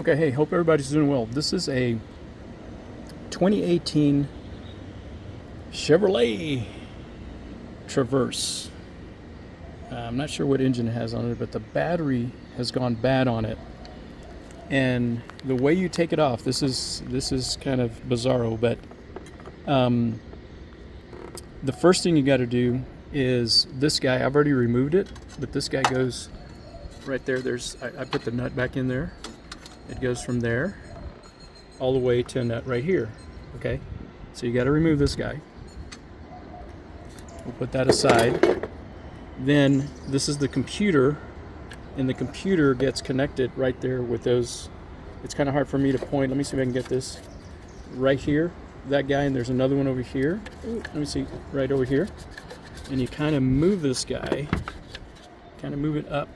Okay, hey, hope everybody's doing well. This is a 2018 Chevrolet Traverse. I'm not sure what engine it has on it, but the battery has gone bad on it. And the way you take it off, this is kind of bizarro, but the first thing you got to do is this guy. I've already removed it, but this guy goes right there. I put the nut back in there. It goes from there all the way to a nut right here. Okay, so you got to remove this guy. We'll put that aside. Then this is the computer, and the computer gets connected right there with those. It's kind of hard for me to point. Let me see if I can get this right here. That guy, and there's another one over here. Ooh, let me see, right over here. And you kind of move this guy, kind of move it up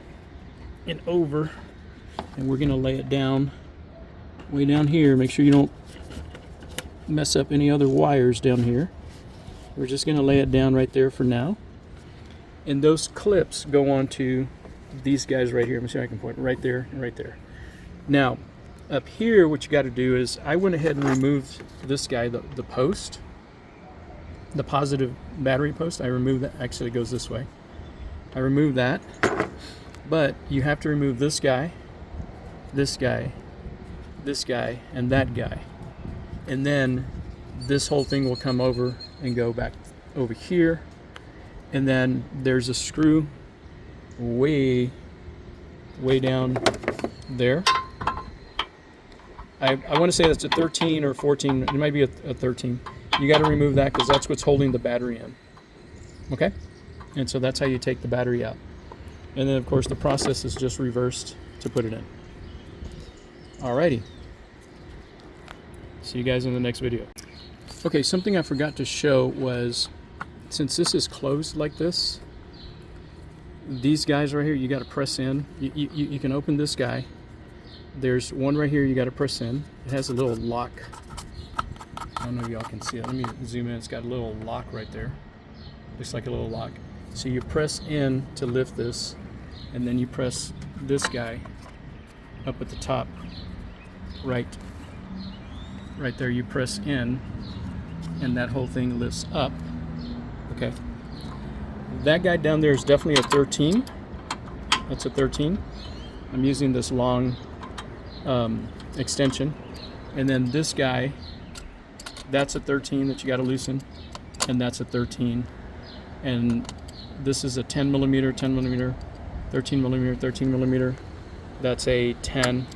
and over, and we're gonna lay it down way down here. Make sure you don't mess up any other wires down here. We're just gonna lay it down right there for now. And those clips go onto these guys right here. Let me see if I can point right there and right there. Now, up here, what you got to do is I went ahead and removed this guy, the post, the positive battery post. I removed that. Actually, it goes this way. I removed that, but you have to remove this guy, this guy, this guy, and that guy. And then this whole thing will come over and go back over here. And then there's a screw way down there. I want to say that's a 13 or 14. It might be a 13. You got to remove that because that's what's holding the battery in. Okay? And so that's how you take the battery out. And then, of course, the process is just reversed to put it in. Alrighty. See you guys in the next video. Okay, something I forgot to show was, since this is closed like this, these guys right here, you got to press in. You can open this guy. There's one right here you got to press in. It has a little lock. I don't know if y'all can see it. Let me zoom in. It's got a little lock right there. Looks like a little lock. So you press in to lift this, and then you press this guy up at the top. Right there, you press in, and that whole thing lifts up. Okay. That guy down there is definitely a 13. That's a 13. I'm using this long extension. And then this guy, that's a 13 that you got to loosen, and that's a 13. And this is a 10 millimeter, 10 millimeter, 13 millimeter, 13 millimeter. That's a 10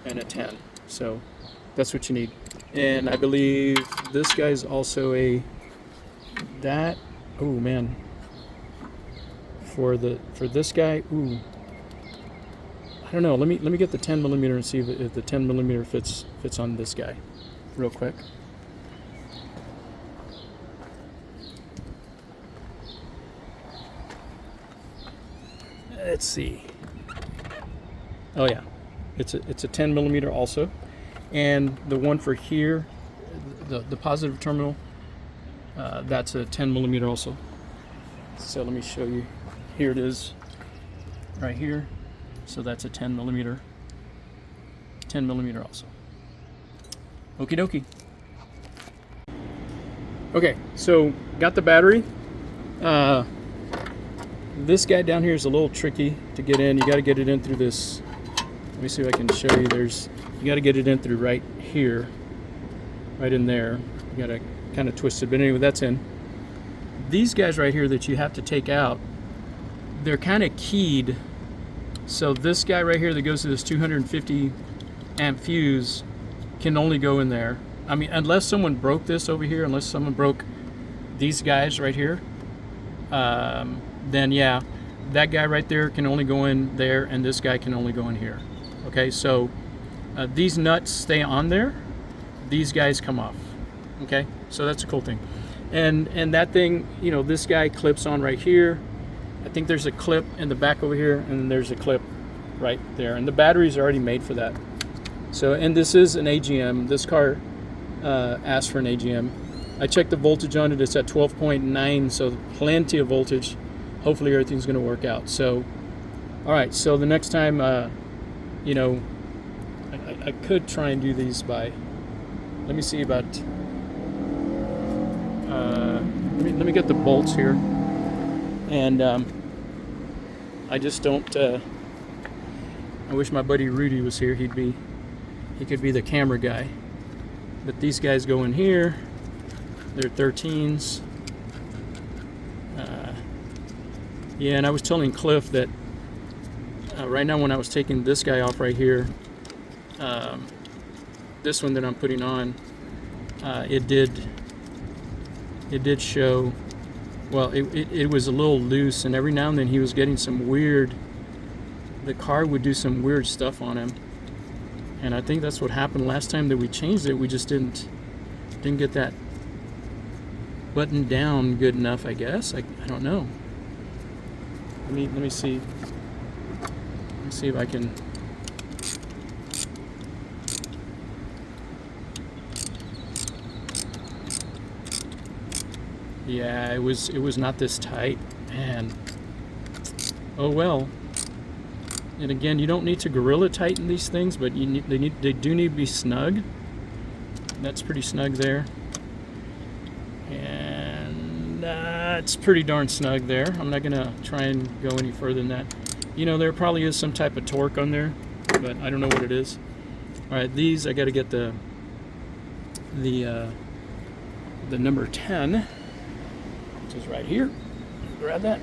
and a 10. So that's what you need. And I believe this guy's also a oh man, for this guy, ooh, I don't know. Let me get the 10 millimeter and see if the 10 millimeter fits on this guy real quick. Let's see. Oh yeah, it's a 10 millimeter also. And the one for here, the positive terminal, that's a 10 millimeter also. So let me show you. Here it is, right here. So that's a 10 millimeter. 10 millimeter also. Okie dokie. Okay, so got the battery. This guy down here is a little tricky to get in. You got to get it in through this. Let me see if I can show you. You got to get it in through right here, right in there. You got to kind of twist it, but anyway, that's in. These guys right here that you have to take out, they're kind of keyed. So this guy right here that goes to this 250 amp fuse can only go in there. I mean, unless someone broke this over here, unless someone broke these guys right here, then yeah, that guy right there can only go in there, and this guy can only go in here. Okay, so these nuts stay on there, these guys come off. Okay, so that's a cool thing. And that thing, you know, this guy clips on right here. I think there's a clip in the back over here, and then there's a clip right there. And the batteries are already made for that. So, and this is an AGM. This car asked for an AGM. I checked the voltage on it. It's at 12.9, so plenty of voltage. Hopefully everything's going to work out. So, all right. So the next time, you know, I could try and do these by, let me see about, let me get the bolts here. And I just don't, I wish my buddy Rudy was here. He could be the camera guy. But these guys go in here. They're 13s. Yeah, and I was telling Cliff that right now when I was taking this guy off right here, this one that I'm putting on, it did show, well, it was a little loose, and every now and then he was getting some weird, the car would do some weird stuff on him. And I think that's what happened last time that we changed it. We just didn't get that buttoned down good enough, I guess. I don't know. Let me see. Let me see if I can. Yeah, it was not this tight, man. Oh well. And again, you don't need to gorilla tighten these things, but they do need to be snug. That's pretty snug there. And it's pretty darn snug there. I'm not gonna try and go any further than that. You know, there probably is some type of torque on there, but I don't know what it is. All right, these I got to get the number 10, which is right here. Grab that.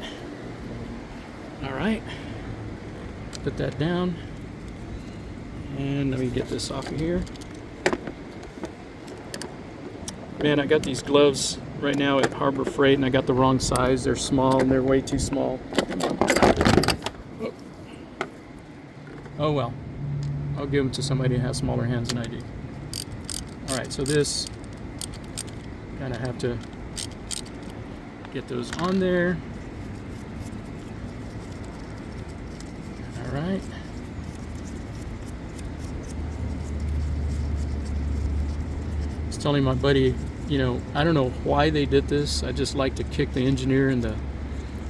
All right, put that down, and let me get this off of here. Man, I got these gloves right now at Harbor Freight, and I got the wrong size. They're small, and they're way too small. Oh well, I'll give them to somebody who has smaller hands than I do. All right, so this, kind of have to get those on there. All right. I was telling my buddy, you know, I don't know why they did this. I just like to kick the engineer in the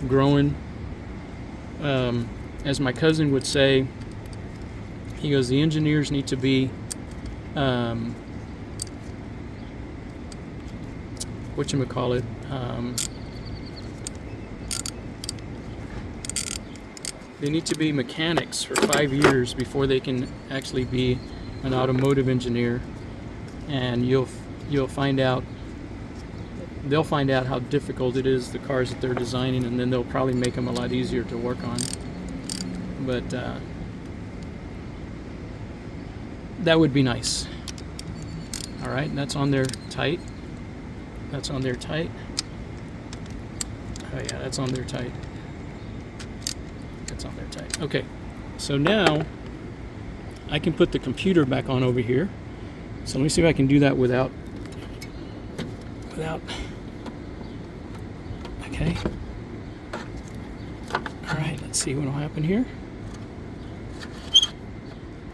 groin. As my cousin would say, he goes, the engineers need to be, whatchamacallit, they need to be mechanics for 5 years before they can actually be an automotive engineer. And you'll find out, they'll find out how difficult it is, the cars that they're designing, and then they'll probably make them a lot easier to work on. But that would be nice. All right, and that's on there tight. That's on there tight. Oh yeah, that's on there tight. That's on there tight. Okay, so now I can put the computer back on over here. So let me see if I can do that without. Okay. All right, let's see what will happen here.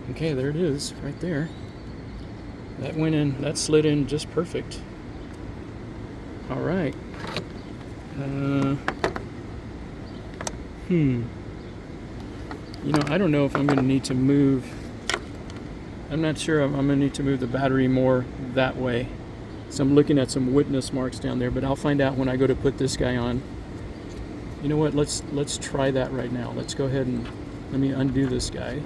Okay, there it is, right there. That went in, that slid in just perfect. All right. You know, I don't know if I'm going to need to move. I'm not sure I'm going to need to move the battery more that way. So I'm looking at some witness marks down there, but I'll find out when I go to put this guy on. You know what? Let's try that right now. Let's go ahead and let me undo this guy.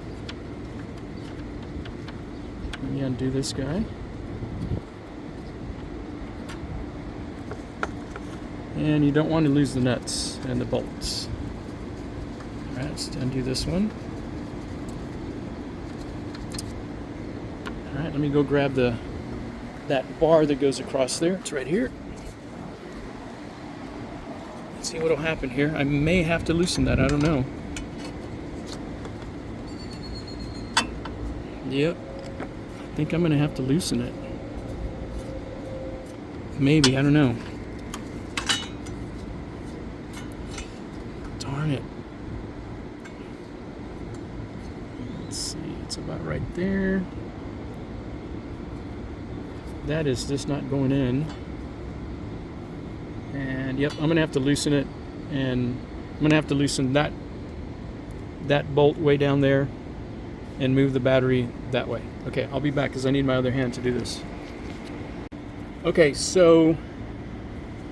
Let me undo this guy. And you don't want to lose the nuts and the bolts. All right, let's undo this one. All right, let me go grab that bar that goes across there. It's right here. Let's see what will happen here. I may have to loosen that. I don't know. Yep. I think I'm going to have to loosen it. Maybe. I don't know. Darn it. Let's see. It's about right there. That is just not going in. And yep, I'm going to have to loosen it. And I'm going to have to loosen that bolt way down there. and move the battery that way. Okay, I'll be back because I need my other hand to do this. Okay, so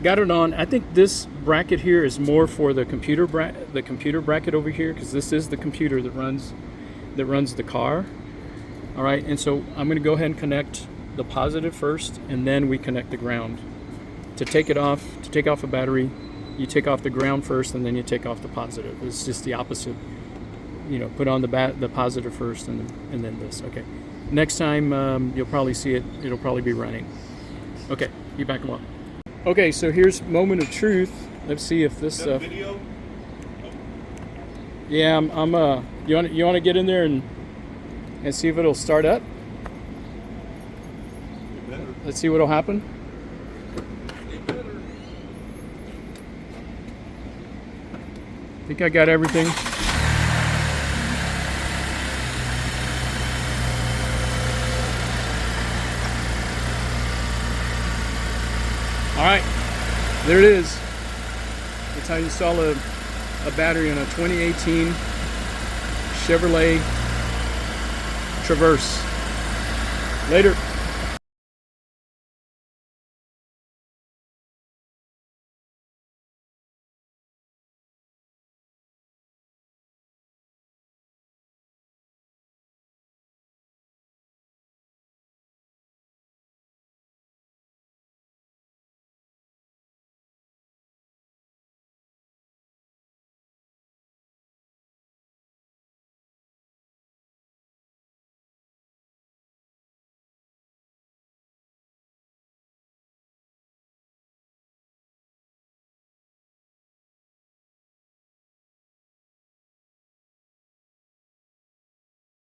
got it on. I think this bracket here is more for the computer bracket over here, because this is the computer that runs the car. All right, and so I'm going to go ahead and connect the positive first, and then we connect the ground. To take off a battery, you take off the ground first, and then you take off the positive. It's just the opposite. You know, put on the positive first, and then this. Okay. Next time you'll probably see it. It'll probably be running. Okay, be back in a while. Okay, so here's moment of truth. Let's see if this. Video? Yeah, I'm. You want to get in there and see if it'll start up? It better. Let's see what'll happen. It better. I think I got everything. All right, there it is. That's how you install a battery on a 2018 Chevrolet Traverse. Later.